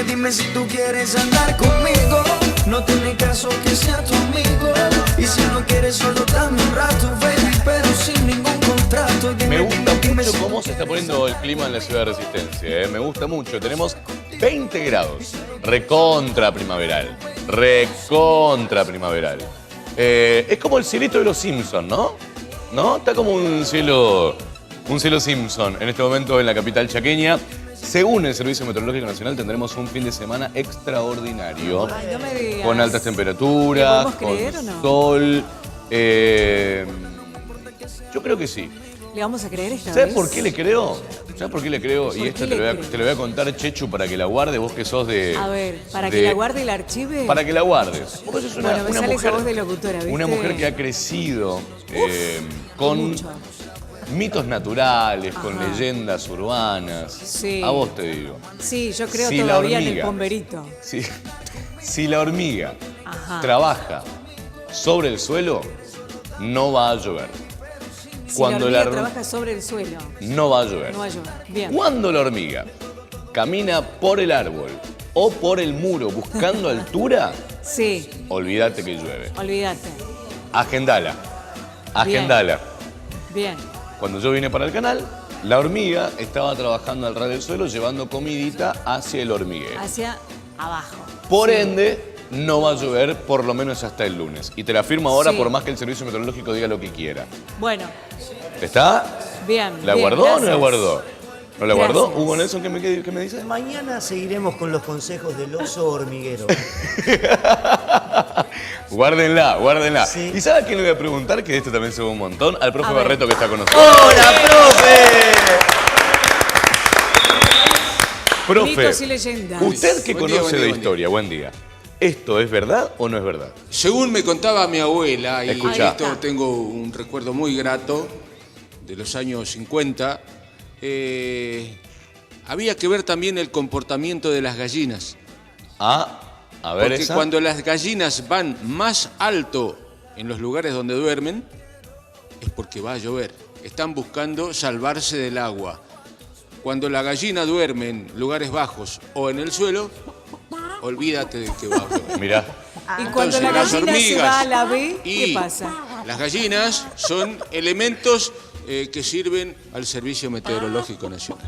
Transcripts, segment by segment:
dime si tú quieres andar conmigo. No tiene caso que sea tu amigo. Y si no quieres solo dame un rato, baby, pero sin ningún contrato. Me gusta mucho cómo se está poniendo el clima en la ciudad de Resistencia, ¿eh? Me gusta mucho. Tenemos 20 grados. Recontra primaveral. Recontra primaveral. Es como el cielito de los Simpsons, ¿no? ¿No? Está como un cielo Simpson en este momento en la capital chaqueña. Según el Servicio Meteorológico Nacional, tendremos un fin de semana extraordinario. Ay, no me digas. Con altas temperaturas, ¿Le podemos creer con o no? sol. Yo creo que sí. ¿Le vamos a creer esta ¿Sabes vez? por qué le creo? ¿Sabes por qué le creo? ¿Por Y qué esto le te creo? lo voy a contar, Chechu, para que la guarde, vos que sos de... A ver, ¿para de- que la guarde y la archive? Para que la guardes. Vos sos Bueno, me sale esa voz de locutora, ¿viste? Una mujer que ha crecido con mucho. mitos naturales, con Ajá. leyendas urbanas. Sí. A vos te digo. Sí, yo creo Si la todavía en el hormiga- pomberito. Si la hormiga Ajá. trabaja sobre el suelo, no va a llover. Si Cuando la la hormiga horm- trabaja sobre el suelo, No va a llover. no va a llover. Bien. Cuando la hormiga camina por el árbol o por el muro buscando altura, Sí, olvídate que llueve. olvídate. Agendala. Agendala. Bien. Cuando yo vine para el canal, la hormiga estaba trabajando al ras del suelo llevando comidita hacia el hormiguero. Hacia abajo. Por Sí. ende, no va a llover por lo menos hasta el lunes. Y te la afirmo ahora Sí. por más que el Servicio Meteorológico diga lo que quiera. Bueno, ¿Está? bien. ¿La bien, guardó o no la gracias. guardó? ¿No la guardó? Gracias. Hugo Nelson, ¿qué me dice? Mañana seguiremos con los consejos del oso hormiguero. Guárdenla, guárdenla. Sí. ¿Y sabe a quién le voy a preguntar? Que de esto también se ve un montón. Al profe A ver. Barreto que está con nosotros. ¡Hola, profe! Profe, Mitos y leyendas. usted que Buen día, conoce buen día, de buen historia, buen día. ¿Esto es verdad o no es verdad? Según me contaba mi abuela, y Escuchá. esto tengo un recuerdo muy grato de los años 50, había que ver también el comportamiento de las gallinas. Ah, a ver Porque esa. cuando las gallinas van más alto en los lugares donde duermen, es porque va a llover. Están buscando salvarse del agua. Cuando la gallina duerme en lugares bajos o en el suelo, olvídate de que va a llover. Mirá. Y cuando Entonces, la las gallina se va a hormigas la B, ¿qué y pasa? Las gallinas son elementos que sirven al Servicio Meteorológico Nacional.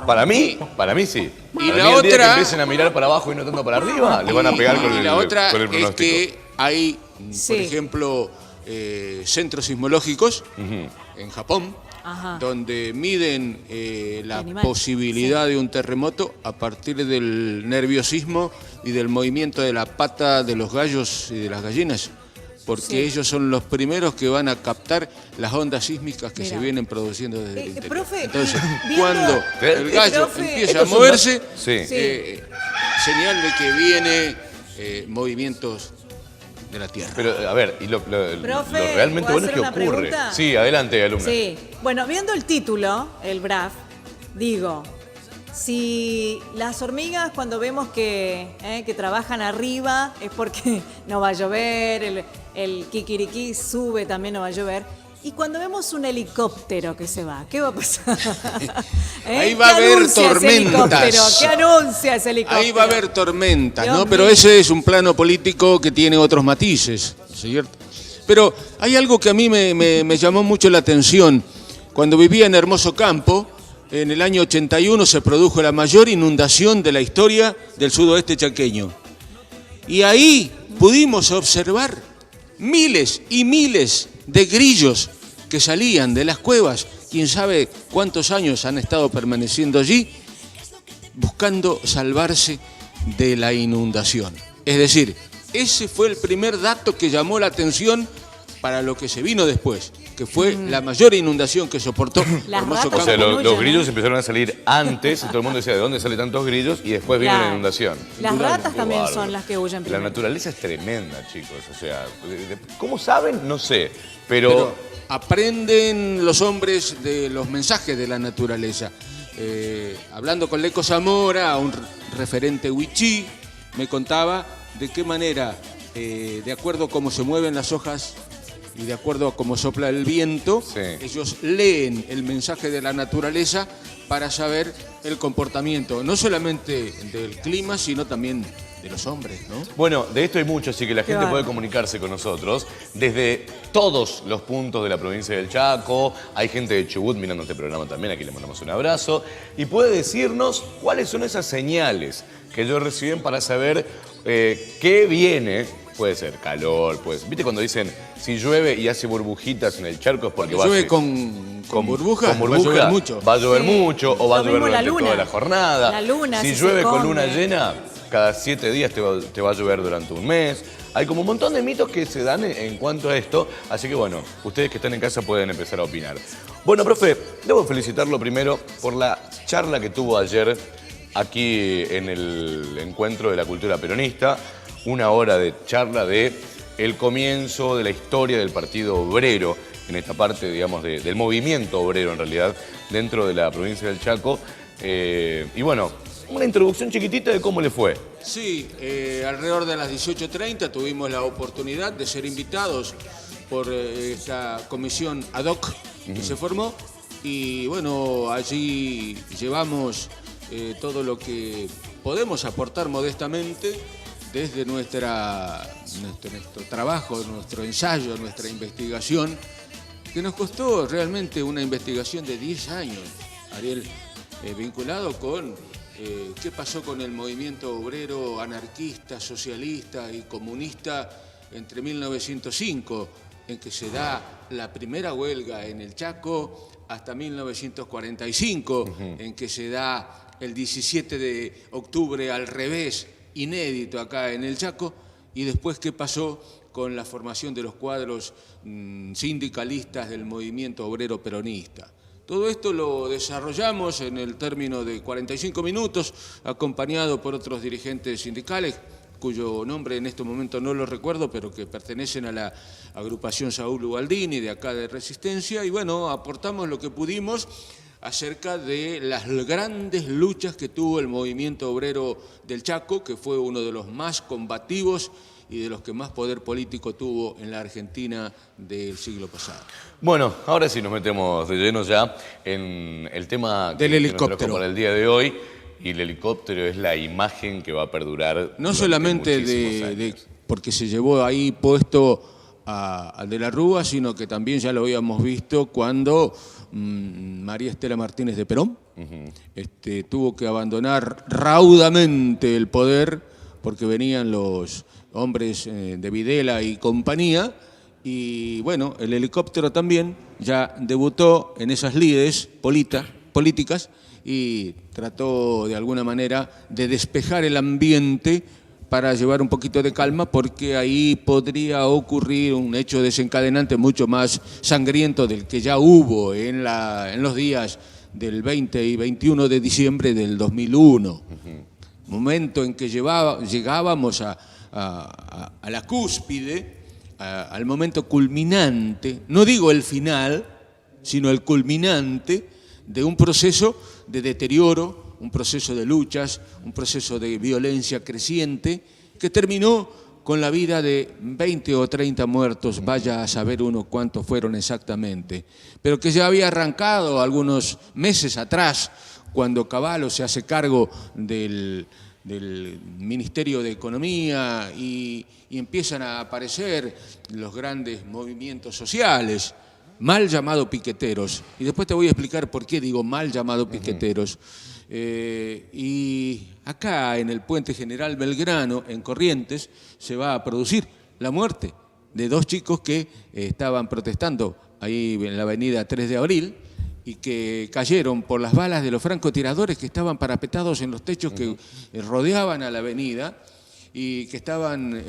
Para mí sí. Y Para la mí el día otra- que empiecen a mirar para abajo y no tanto para arriba, le van a pegar con Y el, la otra con el es pronóstico. que hay, Sí. por ejemplo, centros sismológicos en Japón, Ajá. donde miden la Animal, posibilidad de un terremoto a partir del nerviosismo y del movimiento de la pata de los gallos y de las gallinas, porque Sí. ellos son los primeros que van a captar las ondas sísmicas que Mira. se vienen produciendo desde el interior. profe, Entonces, viendo- cuando el gallo profe, empieza esto a es un moverse, Sí. Sí. señal de que viene movimientos de la Tierra. Pero, a ver, y lo Profe, realmente ¿puedo bueno es hacer que una ocurre. pregunta? Sí, adelante, alumna. Sí. Bueno, viendo el título, el BRAF, digo, si las hormigas cuando vemos que trabajan arriba es porque no va a llover, el kikiriki sube también no va a llover. Y cuando vemos un helicóptero que se va, ¿qué va a pasar? Ahí va a ¿Qué haber anuncia ese tormentas. helicóptero? ¿Qué anuncia ese helicóptero? Ahí va a haber tormentas, Dios ¿no? Pero mío. ese es un plano político que tiene otros matices, ¿cierto? Pero hay algo que a mí me llamó mucho la atención. Cuando vivía en Hermoso Campo, en el año 81 se produjo la mayor inundación de la historia del sudoeste chaqueño. Y ahí pudimos observar miles y miles de grillos que salían de las cuevas. Quién sabe cuántos años han estado permaneciendo allí buscando salvarse de la inundación. Es decir, ese fue el primer dato que llamó la atención para lo que se vino después, que fue la mayor inundación que soportó Las Hermoso ratas O sea, Campo. como los huyen, grillos ¿no? empezaron a salir antes y todo el mundo decía, ¿de dónde salen tantos grillos? Y después viene la Claro. inundación. Las ratas Qué también bárbaro. son las que huyen La primero. naturaleza es tremenda, chicos. O sea, ¿cómo saben? No sé. Pero Aprenden los hombres de los mensajes de la naturaleza. Hablando con Leco Zamora, un referente wichí, me contaba de qué manera, de acuerdo a cómo se mueven las hojas y de acuerdo a cómo sopla el viento, Sí. ellos leen el mensaje de la naturaleza para saber el comportamiento, no solamente del clima, sino también de los hombres, ¿no? Bueno, de esto hay mucho, así que la gente bárbaro. puede comunicarse con nosotros desde todos los puntos de la provincia del Chaco. Hay gente de Chubut mirando este programa también, aquí le mandamos un abrazo. Y puede decirnos cuáles son esas señales que ellos reciben para saber qué viene. Puede ser calor, pues. ¿Viste cuando dicen si llueve y hace burbujitas en el charco es porque va a Llueve ser... con burbujas, con va a llover mucho. Va a llover Sí. mucho o va a Lo llover mismo la durante luna. toda la jornada. La luna, si si se llueve con esconde. luna llena, cada 7 días te va a llover durante un mes. Hay como un montón de mitos que se dan en cuanto a esto. Así que bueno, ustedes que están en casa pueden empezar a opinar. Bueno, profe, debo felicitarlo primero por la charla que tuvo ayer aquí en el Encuentro de la Cultura Peronista. 1 hora de charla de el comienzo de la historia del Partido Obrero, en esta parte, digamos, del movimiento obrero, en realidad, dentro de la provincia del Chaco. Y bueno, una introducción chiquitita de cómo le fue. Sí, alrededor de las 18:30 tuvimos la oportunidad de ser invitados por esta comisión ad hoc que se formó. Y bueno, allí llevamos todo lo que podemos aportar modestamente desde nuestro trabajo, nuestro ensayo, nuestra investigación, que nos costó realmente una investigación de 10 años, Ariel, vinculado con qué pasó con el movimiento obrero anarquista, socialista y comunista entre 1905, en que se da la primera huelga en el Chaco, hasta 1945, en que se da el 17 de octubre al revés, inédito acá en el Chaco, y después qué pasó con la formación de los cuadros sindicalistas del movimiento obrero peronista. Todo esto lo desarrollamos en el término de 45 minutos, acompañado por otros dirigentes sindicales, cuyo nombre en este momento no lo recuerdo, pero que pertenecen a la agrupación Saúl Ubaldini, de acá de Resistencia, y bueno, aportamos lo que pudimos acerca de las grandes luchas que tuvo el movimiento obrero del Chaco, que fue uno de los más combativos y de los que más poder político tuvo en la Argentina del siglo pasado. Bueno, ahora sí nos metemos de lleno ya en el tema Del que nos helicóptero. trajo para el día de hoy. Y el helicóptero es la imagen que va a perdurar. No durante solamente muchísimos años. porque se llevó ahí puesto al de la Rúa, sino que también ya lo habíamos visto cuando María Estela Martínez de Perón tuvo que abandonar raudamente el poder porque venían los hombres de Videla y compañía. Y bueno, el helicóptero también ya debutó en esas lides políticas y trató de alguna manera de despejar el ambiente para llevar un poquito de calma, porque ahí podría ocurrir un hecho desencadenante mucho más sangriento del que ya hubo en los días del 20 y 21 de diciembre del 2001. Momento en que llegábamos a la cúspide, al momento culminante, no digo el final, sino el culminante de un proceso de deterioro, un proceso de luchas, un proceso de violencia creciente que terminó con la vida de 20 o 30 muertos, vaya a saber uno cuántos fueron exactamente, pero que ya había arrancado algunos meses atrás, cuando Cavallo se hace cargo del Ministerio de Economía y empiezan a aparecer los grandes movimientos sociales, mal llamados piqueteros, y después te voy a explicar por qué digo mal llamados piqueteros. Y acá en el Puente General Belgrano, en Corrientes, se va a producir la muerte de 2 chicos que estaban protestando ahí en la avenida 3 de Abril y que cayeron por las balas de los francotiradores que estaban parapetados en los techos que rodeaban a la avenida y que estaban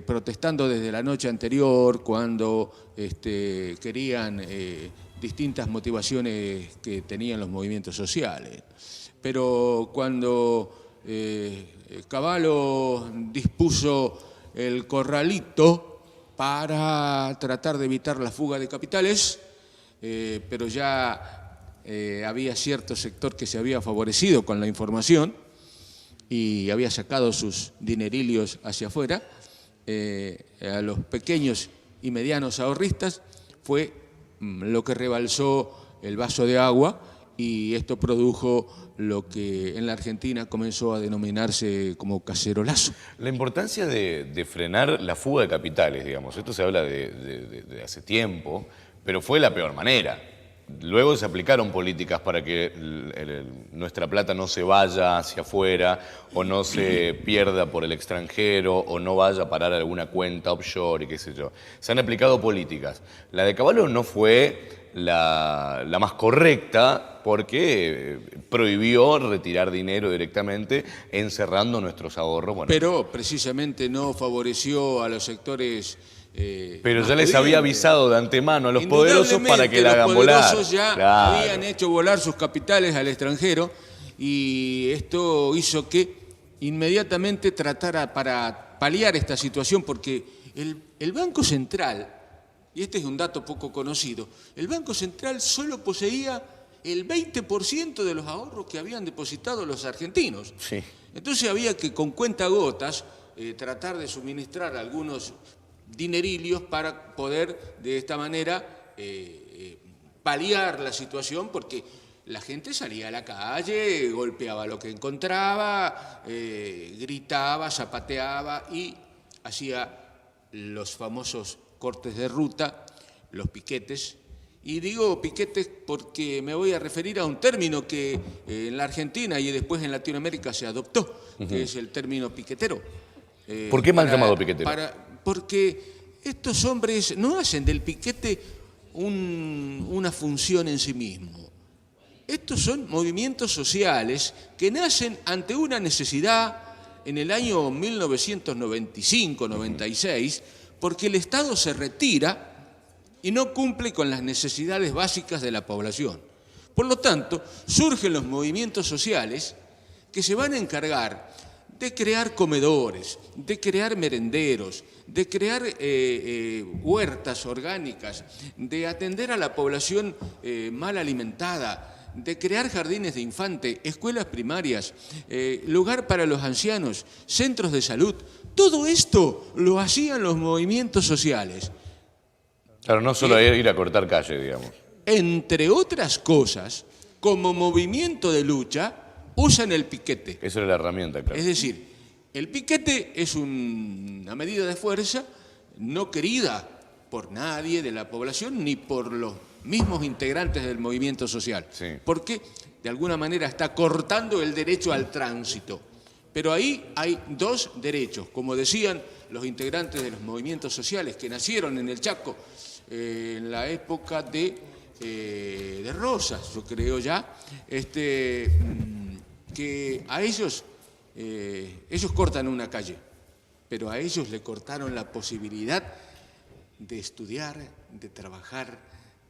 protestando desde la noche anterior cuando querían distintas motivaciones que tenían los movimientos sociales. Pero cuando Cavallo dispuso el corralito para tratar de evitar la fuga de capitales, pero ya había cierto sector que se había favorecido con la información y había sacado sus dinerilios hacia afuera, a los pequeños y medianos ahorristas fue lo que rebalsó el vaso de agua y esto produjo lo que en la Argentina comenzó a denominarse como cacerolazo. La importancia de frenar la fuga de capitales, digamos, esto se habla de hace tiempo, pero fue la peor manera. Luego se aplicaron políticas para que nuestra plata no se vaya hacia afuera o no se pierda por el extranjero o no vaya a parar a alguna cuenta offshore y qué sé yo. Se han aplicado políticas. La de Cavallo no fue la más correcta porque prohibió retirar dinero directamente encerrando nuestros ahorros. Bueno, Pero precisamente no favoreció a los sectores... pero más ya les había pudientes. avisado de antemano a los poderosos para que la hagan Los volar. poderosos ya Claro. habían hecho volar sus capitales al extranjero y esto hizo que inmediatamente tratara para paliar esta situación, porque el Banco Central, y este es un dato poco conocido, el Banco Central solo poseía el 20% de los ahorros que habían depositado los argentinos. Sí. Entonces había que con cuentagotas tratar de suministrar algunos dinerillos para poder de esta manera paliar la situación, porque la gente salía a la calle, golpeaba lo que encontraba, gritaba, zapateaba y hacía los famosos cortes de ruta, los piquetes. Y digo piquetes porque me voy a referir a un término que en la Argentina y después en Latinoamérica se adoptó, que es el término piquetero. ¿Por qué mal llamado piquetero? Porque estos hombres no hacen del piquete una función en sí mismo. Estos son movimientos sociales que nacen ante una necesidad en el año 1995-96, porque el Estado se retira y no cumple con las necesidades básicas de la población. Por lo tanto, surgen los movimientos sociales que se van a encargar de crear comedores, de crear merenderos, de crear huertas orgánicas, de atender a la población mal alimentada, de crear jardines de infante, escuelas primarias, lugar para los ancianos, centros de salud. Todo esto lo hacían los movimientos sociales. Claro, no solo ir a cortar calle, digamos. Entre otras cosas, como movimiento de lucha, usan el piquete. Esa era la herramienta, claro. Es decir, el piquete es una medida de fuerza no querida por nadie de la población ni por los mismos integrantes del movimiento social, Sí. porque de alguna manera está cortando el derecho al tránsito. Pero ahí hay dos derechos, como decían los integrantes de los movimientos sociales que nacieron en el Chaco en la época de Rosas, yo creo ya, que a ellos cortan una calle, pero a ellos le cortaron la posibilidad de estudiar, de trabajar,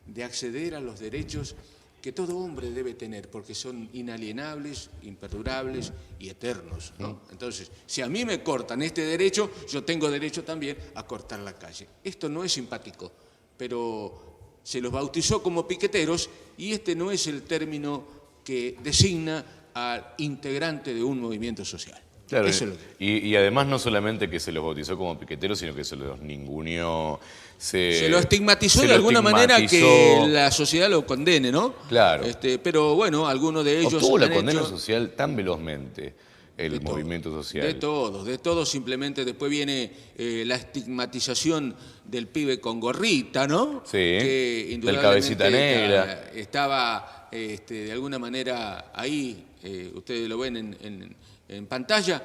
de acceder a los derechos que todo hombre debe tener, porque son inalienables, imperdurables y eternos, ¿no? Entonces, si a mí me cortan este derecho, yo tengo derecho también a cortar la calle. Esto no es simpático, pero se los bautizó como piqueteros y este no es el término que designa al integrante de un movimiento social. Claro, Eso es lo que... y además no solamente que se los bautizó como piqueteros, sino que se los ninguneó. Se lo estigmatizó se de lo alguna manera estigmatizó. que la sociedad lo condene, ¿no? Claro. Pero bueno, algunos de ellos Obtuvo la han condena hecho social tan velozmente, el movimiento social. de todos, simplemente después viene la estigmatización del pibe con gorrita, ¿no? Sí, que del cabecita negra. Estaba de alguna manera ahí, ustedes lo ven en pantalla,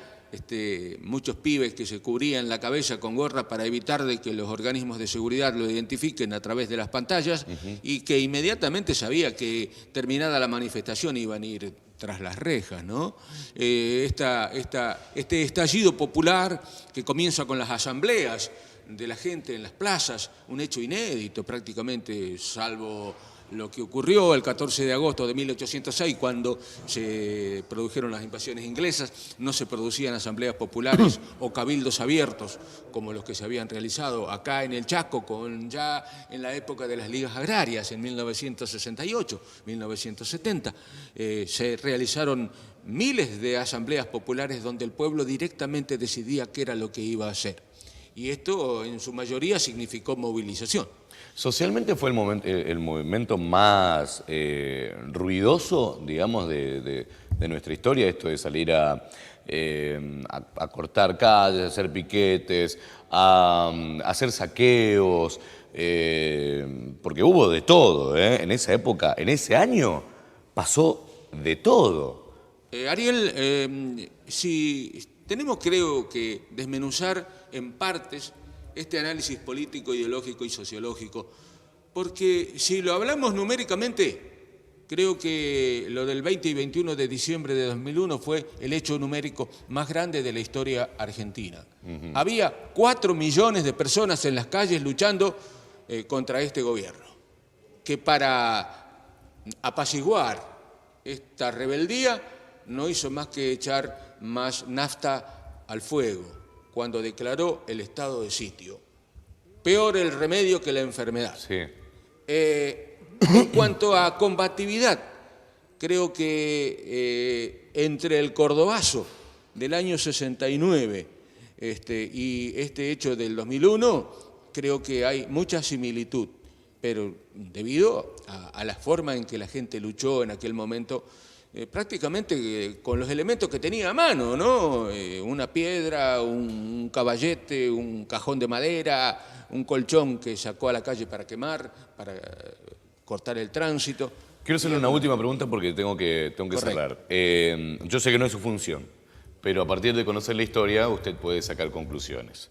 muchos pibes que se cubrían la cabeza con gorra para evitar de que los organismos de seguridad lo identifiquen a través de las pantallas y que inmediatamente sabía que terminada la manifestación iban a ir tras las rejas, ¿no? Este estallido popular que comienza con las asambleas de la gente en las plazas, un hecho inédito prácticamente, salvo lo que ocurrió el 14 de agosto de 1806, cuando se produjeron las invasiones inglesas, no se producían asambleas populares o cabildos abiertos como los que se habían realizado acá en el Chaco, ya en la época de las ligas agrarias, en 1968, 1970. Se realizaron miles de asambleas populares donde el pueblo directamente decidía qué era lo que iba a hacer. Y esto, en su mayoría, significó movilización. Socialmente fue el movimiento más ruidoso, digamos, de nuestra historia, esto de salir a cortar calles, a hacer piquetes, a hacer saqueos, porque hubo de todo, en esa época, en ese año, pasó de todo. Ariel, si tenemos, creo que, desmenuzar en partes este análisis político, ideológico y sociológico, porque si lo hablamos numéricamente, creo que lo del 20 y 21 de diciembre de 2001 fue el hecho numérico más grande de la historia argentina. Había 4 millones de personas en las calles luchando contra este gobierno, que para apaciguar esta rebeldía no hizo más que echar más nafta al fuego cuando declaró el estado de sitio. Peor el remedio que la enfermedad. Sí. En cuanto a combatividad, creo que entre el cordobazo del año 69 y este hecho del 2001, creo que hay mucha similitud, pero debido a la forma en que la gente luchó en aquel momento, prácticamente con los elementos que tenía a mano, ¿no? Una piedra, un caballete, un cajón de madera, un colchón que sacó a la calle para quemar, para cortar el tránsito. Quiero hacerle una última pregunta porque tengo que cerrar. Yo sé que no es su función, pero a partir de conocer la historia usted puede sacar conclusiones.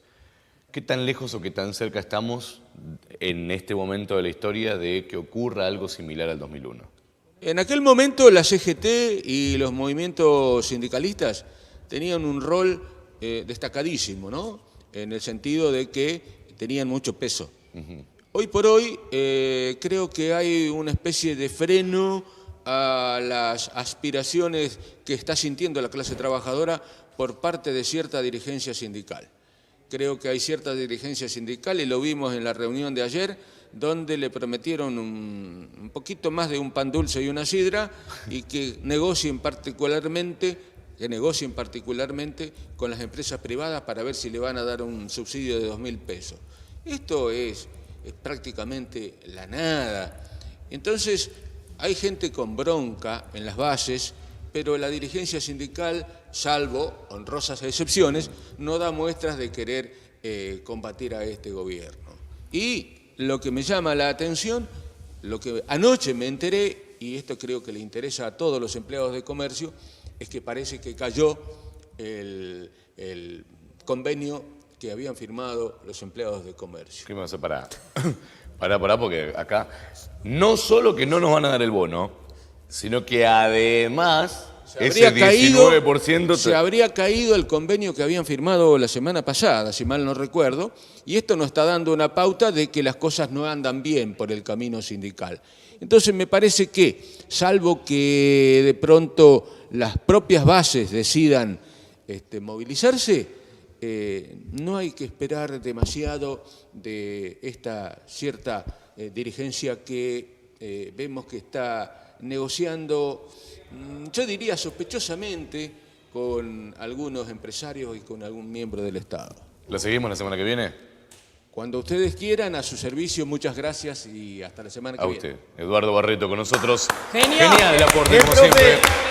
¿Qué tan lejos o qué tan cerca estamos en este momento de la historia de que ocurra algo similar al 2001? En aquel momento la CGT y los movimientos sindicalistas tenían un rol destacadísimo, ¿no? En el sentido de que tenían mucho peso. Hoy por hoy creo que hay una especie de freno a las aspiraciones que está sintiendo la clase trabajadora por parte de cierta dirigencia sindical. Creo que hay cierta dirigencia sindical, y lo vimos en la reunión de ayer, donde le prometieron un poquito más de un pan dulce y una sidra, y que negocien particularmente con las empresas privadas para ver si le van a dar un subsidio de 2.000 pesos. Esto es prácticamente la nada. Entonces, hay gente con bronca en las bases, pero la dirigencia sindical, salvo honrosas excepciones, no da muestras de querer combatir a este gobierno. Y lo que me llama la atención, lo que anoche me enteré, y esto creo que le interesa a todos los empleados de comercio, es que parece que cayó el convenio que habían firmado los empleados de comercio. ¿Qué me vas a parar? Pará, porque acá no solo que no nos van a dar el bono, sino que además ese 19%... Se habría caído el convenio que habían firmado la semana pasada, si mal no recuerdo, y esto nos está dando una pauta de que las cosas no andan bien por el camino sindical. Entonces me parece que, salvo que de pronto las propias bases decidan movilizarse, no hay que esperar demasiado de esta cierta dirigencia que vemos que está negociando, yo diría sospechosamente, con algunos empresarios y con algún miembro del Estado. ¿La seguimos la semana que viene? Cuando ustedes quieran, a su servicio, muchas gracias y hasta la semana que viene. A usted, Eduardo Barreto, con nosotros. Genial. Genial el aporte, como siempre.